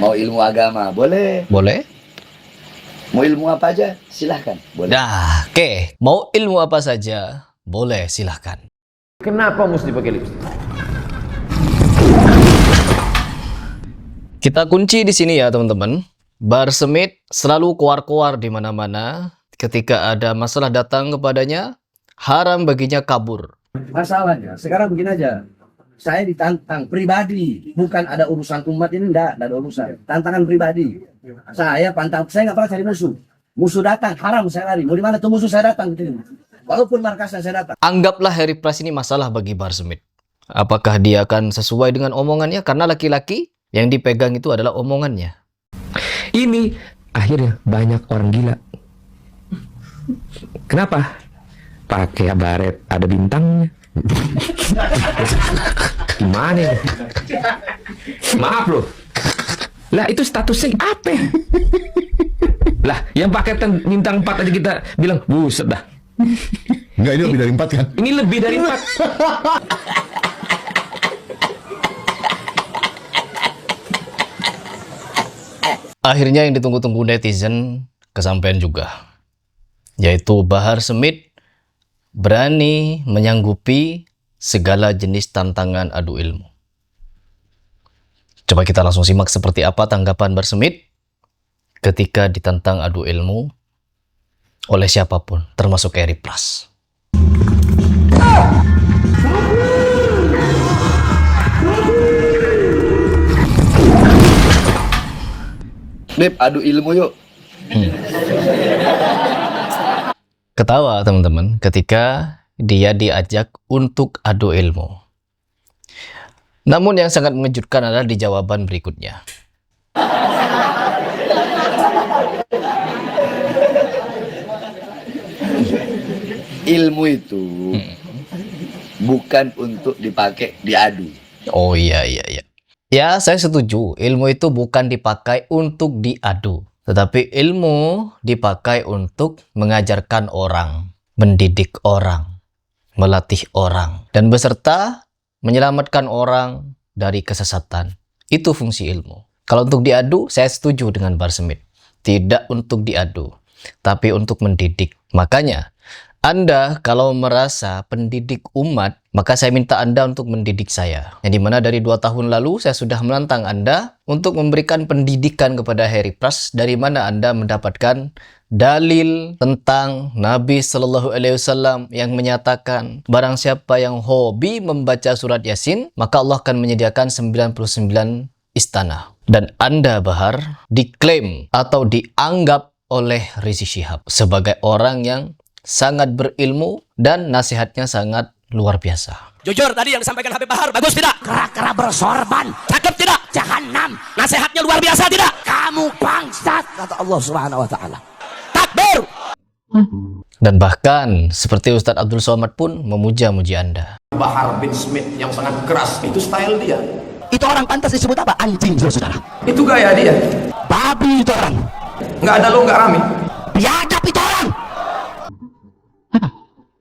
Mau ilmu agama, boleh. Boleh. Mau ilmu apa aja, silahkan. Boleh. Nah, oke. Mau ilmu apa saja, boleh, silahkan. Kenapa mesti pakai lipstick? Kita kunci di sini ya, teman-teman. Barsemit selalu keluar-keluar di mana-mana. Ketika ada masalah datang kepadanya, haram baginya kabur. Masalahnya, sekarang begini aja. Saya ditantang pribadi, bukan ada urusan umat ini, enggak ada urusan. Tantangan pribadi. Saya pantang, saya nggak pernah cari musuh. Musuh datang, haram saya lari. Mau di mana tuh musuh saya datang gitu. Walaupun markasnya saya datang. Anggaplah Harry Price ini masalah bagi Barsemit. Apakah dia akan sesuai dengan omongannya? Karena laki-laki yang dipegang itu adalah omongannya. Ini akhirnya banyak orang gila. Kenapa? Pakai baret ada bintangnya. Gimana ya? Maaf loh. Lah itu statusnya apa? Lah yang pakai bintang 4 aja kita bilang buset dah. Enggak, ini lebih dari 4 kan? Ini lebih dari 4. Akhirnya yang ditunggu-tunggu netizen kesampaian juga, yaitu Bahar Smith berani menyanggupi segala jenis tantangan adu ilmu. Coba kita langsung simak seperti apa tanggapan Bahar Smith ketika ditantang adu ilmu oleh siapapun, termasuk Harry Price. Beb, adu ilmu yuk. Ketawa teman-teman ketika dia diajak untuk adu ilmu. Namun yang sangat mengejutkan adalah di jawaban berikutnya. Ilmu itu bukan untuk dipakai diadu. Oh iya. Ya, saya setuju. Ilmu itu bukan dipakai untuk diadu. Tetapi ilmu dipakai untuk mengajarkan orang, mendidik orang, melatih orang, dan beserta menyelamatkan orang dari kesesatan. Itu fungsi ilmu. Kalau untuk diadu, saya setuju dengan Bahar Smith. Tidak untuk diadu, tapi untuk mendidik. Makanya, Anda kalau merasa pendidik umat, maka saya minta Anda untuk mendidik saya. Yang dimana dari 2 tahun lalu saya sudah menantang Anda untuk memberikan pendidikan kepada Harry Price, dari mana Anda mendapatkan dalil tentang Nabi Shallallahu Alaihi Wasallam yang menyatakan barang siapa yang hobi membaca surat Yasin, maka Allah akan menyediakan 99 istana. Dan Anda, Bahar, diklaim atau dianggap oleh Rizik Syihab sebagai orang yang sangat berilmu dan nasihatnya sangat luar biasa. Jujur tadi yang disampaikan Habib Bahar bagus tidak? Kera-kera bersorban, Cakep tidak? jahanam, Nasihatnya luar biasa tidak? kamu bangsat, kata Allah Subhanahu wa taala. Takbir. Dan bahkan seperti Ustadz Abdul Somad pun memuja-muji Anda. Bahar bin Smith yang sangat keras, itu style dia. Itu orang pantas disebut apa? Anjing, saudara. Itu gaya dia. Babi itu orang. Nggak ada lo, nggak rame. Biadab itu orang.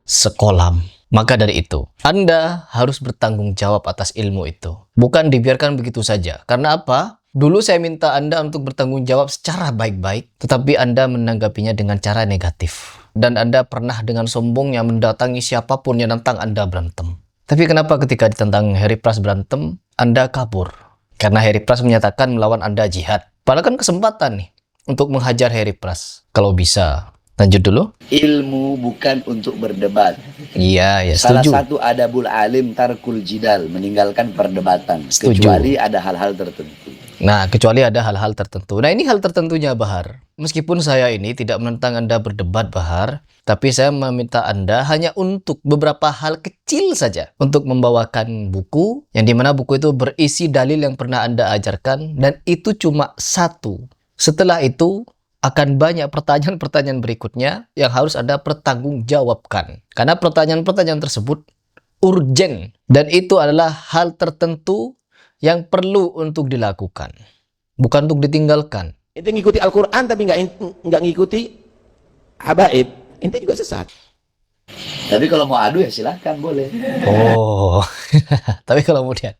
Sekolam. Maka dari itu, Anda harus bertanggung jawab atas ilmu itu. Bukan dibiarkan begitu saja. Karena apa? Dulu saya minta Anda untuk bertanggung jawab secara baik-baik, tetapi Anda menanggapinya dengan cara negatif. Dan Anda pernah dengan sombongnya mendatangi siapapun yang nantang Anda berantem. Tapi kenapa ketika ditantang Harry Price berantem, Anda kabur? Karena Harry Price menyatakan melawan Anda jihad. Padahal kan kesempatan nih untuk menghajar Harry Price. Kalau bisa, lanjut dulu. Ilmu bukan untuk berdebat. Iya, ya Salah setuju. satu adabul alim tarkul jidal, meninggalkan perdebatan. Setuju. Kecuali ada hal-hal tertentu. Nah, kecuali ada hal-hal tertentu. Nah, ini hal tertentunya, Bahar. Meskipun saya ini tidak menentang Anda berdebat, Bahar, tapi saya meminta Anda hanya untuk beberapa hal kecil saja. Untuk membawakan buku, yang dimana buku itu berisi dalil yang pernah Anda ajarkan, dan itu cuma 1. Setelah itu, akan banyak pertanyaan-pertanyaan berikutnya yang harus Anda pertanggungjawabkan. Karena pertanyaan-pertanyaan tersebut urgen, dan itu adalah hal tertentu yang perlu untuk dilakukan, bukan untuk ditinggalkan. Ente ngikuti Al-Quran tapi nggak ngikuti habaib, ente juga sesat. Tapi kalau mau adu ya silahkan, boleh. Oh, tapi kalau kemudian,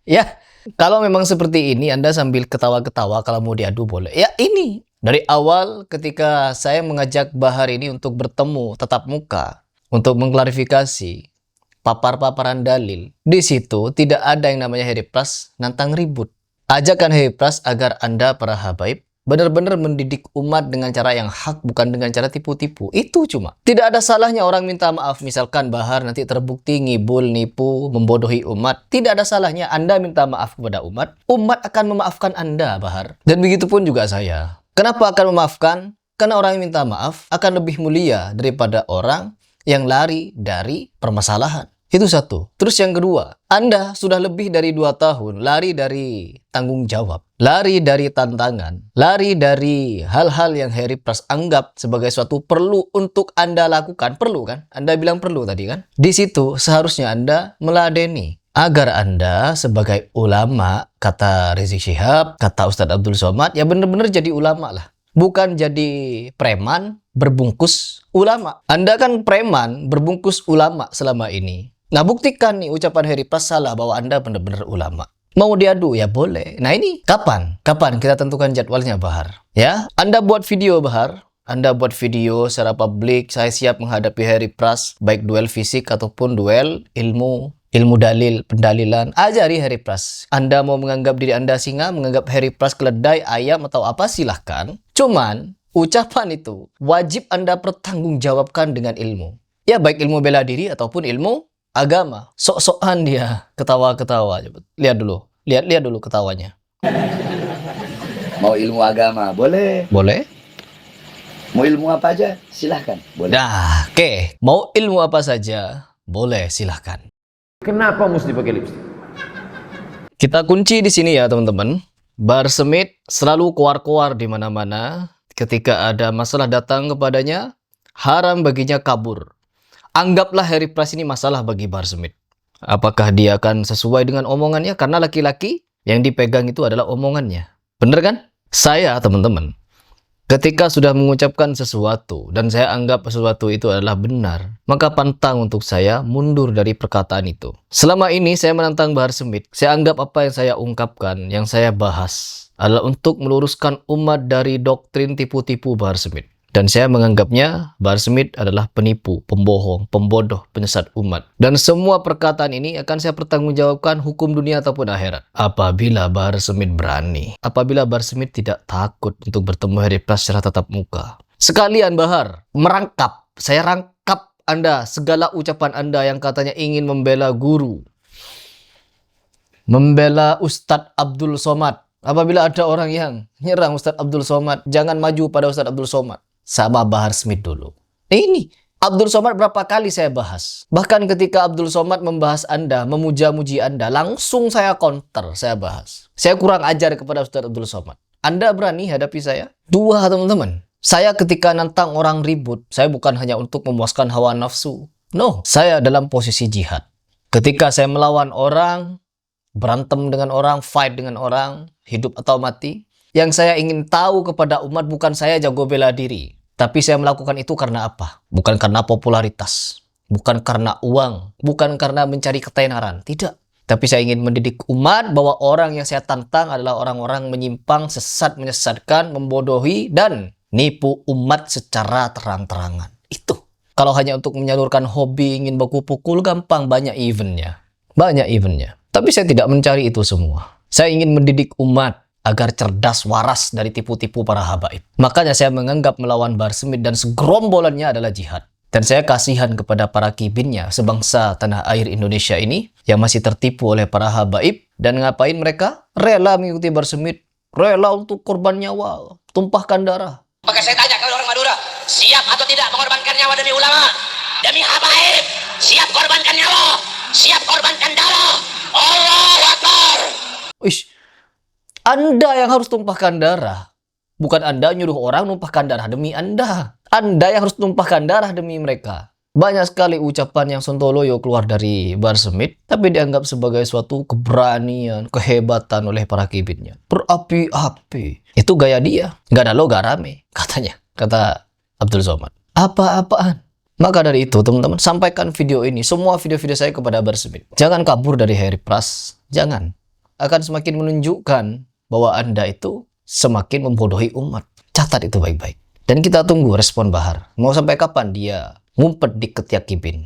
ya Kalau memang seperti ini, Anda sambil ketawa-ketawa kalau mau diadu boleh. Ya ini, dari awal ketika saya mengajak Bahar ini untuk bertemu tatap muka, untuk mengklarifikasi papar-paparan dalil, di situ tidak ada yang namanya Heri Pras nantang ribut. Ajakan Heri Pras agar Anda para habaib benar-benar mendidik umat dengan cara yang hak, bukan dengan cara tipu-tipu. Itu cuma. Tidak ada salahnya orang minta maaf. Misalkan Bahar nanti terbukti ngibul, nipu, membodohi umat. Tidak ada salahnya Anda minta maaf kepada umat. Umat akan memaafkan Anda, Bahar. Dan begitu pun juga saya. Kenapa akan memaafkan? Karena orang yang minta maaf akan lebih mulia daripada orang yang lari dari permasalahan. Itu satu. Terus yang kedua, Anda sudah lebih dari 2 tahun lari dari tanggung jawab, lari dari tantangan, lari dari hal-hal yang Heri Pras anggap sebagai suatu perlu untuk Anda lakukan. Perlu kan? Anda bilang perlu tadi kan? Di situ seharusnya Anda meladeni. Agar Anda sebagai ulama, kata Rizik Syihab, kata Ustadz Abdul Somad, ya benar-benar jadi ulama lah. Bukan jadi preman berbungkus ulama. Anda kan preman berbungkus ulama selama ini. Nah, buktikan nih ucapan Heri Pras salah bahwa Anda benar-benar ulama. Mau diadu ya boleh. Nah ini kapan? Kapan kita tentukan jadwalnya, Bahar? Ya, Anda buat video, Bahar. Anda buat video secara publik. Saya siap menghadapi Heri Pras, baik duel fisik ataupun duel ilmu dalil, pendalilan. Ajari Heri Pras. Anda mau menganggap diri Anda singa, menganggap Heri Pras keledai, ayam atau apa, silahkan. Cuman ucapan itu wajib Anda pertanggungjawabkan dengan ilmu. Ya baik ilmu bela diri ataupun ilmu agama. Sok-sokan dia ketawa-ketawa. Lihat dulu. Lihat dulu ketawanya. Mau ilmu agama, boleh. Boleh? Mau ilmu apa aja, silahkan. Boleh. Nah, oke. Mau ilmu apa saja, boleh, silahkan. Kenapa mesti pakai lipstick? Kita kunci di sini ya, teman-teman. Bahar Smith selalu keluar-keluar di mana-mana. Ketika ada masalah datang kepadanya, haram baginya kabur. Anggaplah Heri Pras ini masalah bagi Bahar Smith. Apakah dia akan sesuai dengan omongannya? Karena laki-laki yang dipegang itu adalah omongannya. Bener kan? Saya, teman-teman, ketika sudah mengucapkan sesuatu dan saya anggap sesuatu itu adalah benar, maka pantang untuk saya mundur dari perkataan itu. Selama ini saya menantang Bahar Smith. Saya anggap apa yang saya ungkapkan, yang saya bahas adalah untuk meluruskan umat dari doktrin tipu-tipu Bahar Smith. Dan saya menganggapnya Bahar Smith adalah penipu, pembohong, pembodoh, penyesat umat. Dan semua perkataan ini akan saya pertanggungjawabkan hukum dunia ataupun akhirat. Apabila Bahar Smith berani, apabila Bahar Smith tidak takut untuk bertemu Heri Pras secara tatap muka. Sekalian Bahar, merangkap, saya rangkap Anda, segala ucapan Anda yang katanya ingin membela guru, membela Ustadz Abdul Somad. Apabila ada orang yang nyerang Ustadz Abdul Somad, jangan maju pada Ustadz Abdul Somad. Sama Bahar Smith dulu. Ini Abdul Somad berapa kali saya bahas. Bahkan ketika Abdul Somad membahas Anda, memuja-muji Anda, langsung saya counter, saya bahas. Saya kurang ajar kepada Ustadz Abdul Somad. Anda berani hadapi saya? 2, teman-teman. Saya ketika nantang orang ribut, saya bukan hanya untuk memuaskan hawa nafsu. No, saya dalam posisi jihad. Ketika saya melawan orang, berantem dengan orang, fight dengan orang, hidup atau mati, yang saya ingin tahu kepada umat bukan saya jago bela diri. Tapi saya melakukan itu karena apa? Bukan karena popularitas. Bukan karena uang. Bukan karena mencari ketenaran. Tidak. Tapi saya ingin mendidik umat bahwa orang yang saya tantang adalah orang-orang menyimpang, sesat, menyesatkan, membodohi, dan nipu umat secara terang-terangan. Itu. Kalau hanya untuk menyalurkan hobi, ingin baku pukul, gampang. Banyak eventnya. Banyak eventnya. Tapi saya tidak mencari itu semua. Saya ingin mendidik umat agar cerdas, waras dari tipu-tipu para habaib. Makanya saya menganggap melawan Bahar Smith dan segerombolannya adalah jihad. Dan saya kasihan kepada para kibinnya sebangsa tanah air Indonesia ini yang masih tertipu oleh para habaib. Dan ngapain mereka? Rela mengikuti Bahar Smith. Rela untuk korban nyawa, tumpahkan darah. Maka saya tanya kepada orang Madura, siap atau tidak mengorbankan nyawa demi ulama? Demi habaib? Siap korbankan nyawa? Siap korbankan darah? Allahu Akbar! Wish. Anda yang harus tumpahkan darah. Bukan Anda nyuruh orang numpahkan darah demi Anda. Anda yang harus tumpahkan darah demi mereka. Banyak sekali ucapan yang sontoloyo keluar dari Bahar Smith, tapi dianggap sebagai suatu keberanian, kehebatan oleh para kibitnya. Berapi-api. Itu gaya dia. Gak ada lo, gak rame. Katanya. Kata Abdul Somad. Apa-apaan. Maka dari itu, teman-teman, sampaikan video ini, semua video-video saya kepada Bahar Smith. Jangan kabur dari Heri Pras. Jangan. akan semakin menunjukkan bahwa Anda itu semakin membodohi umat. Catat itu baik-baik. Dan kita tunggu respon Bahar. Mau sampai kapan dia ngumpet di ketiak Kibin.